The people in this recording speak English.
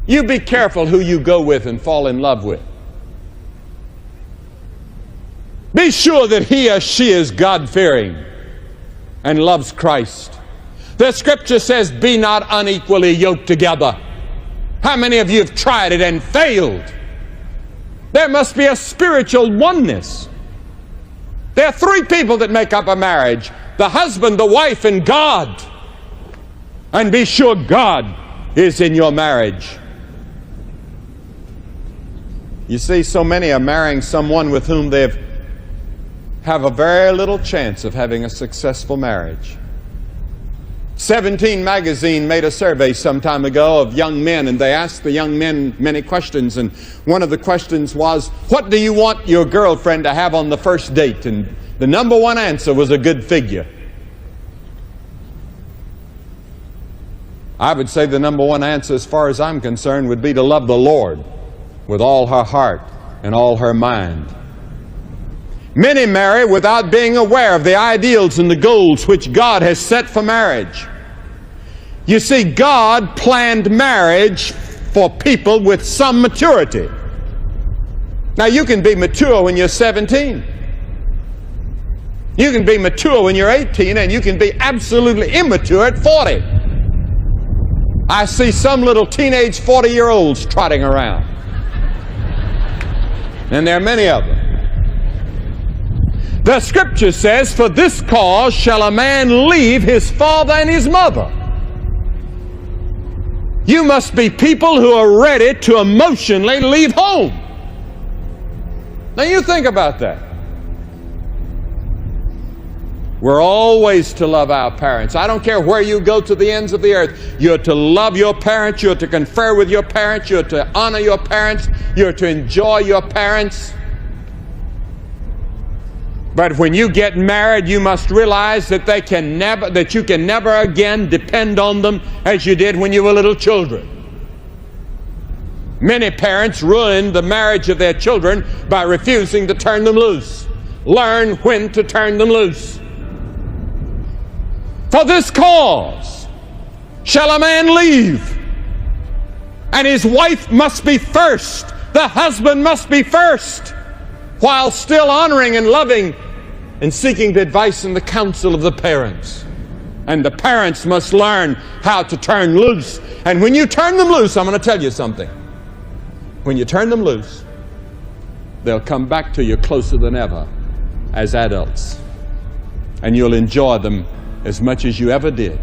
You be careful who you go with and fall in love with. Be sure that he or she is God-fearing and loves Christ. The Scripture says, be not unequally yoked together. How many of you have tried it and failed? There must be a spiritual oneness. There are three people that make up a marriage: the husband, the wife, and God. And be sure God is in your marriage. You see, so many are marrying someone with whom they have a very little chance of having a successful marriage. 17 magazine made a survey some time ago of young men, and they asked the young men many questions, and one of the questions was, what do you want your girlfriend to have on the first date? And the number one answer was a good figure. I would say the number one answer, as far as I'm concerned, would be to love the Lord with all her heart and all her mind. Many marry without being aware of the ideals and the goals which God has set for marriage. You see, God planned marriage for people with some maturity. Now, you can be mature when you're 17. You can be mature when you're 18, and you can be absolutely immature at 40. I see some little teenage 40-year-olds trotting around. And there are many of them. The Scripture says, for this cause shall a man leave his father and his mother. You must be people who are ready to emotionally leave home. Now you think about that. We're always to love our parents. I don't care where you go to the ends of the earth. You're to love your parents. You're to confer with your parents. You're to honor your parents. You're to enjoy your parents. But when you get married, you must realize that you can never again depend on them as you did when you were little children. Many parents ruin the marriage of their children by refusing to turn them loose. Learn when to turn them loose. For this cause shall a man leave, and his wife must be first. The husband must be first, while still honoring and loving and seeking the advice and the counsel of the parents. And the parents must learn how to turn loose. And when you turn them loose, I'm going to tell you something. When you turn them loose, they'll come back to you closer than ever as adults. And you'll enjoy them as much as you ever did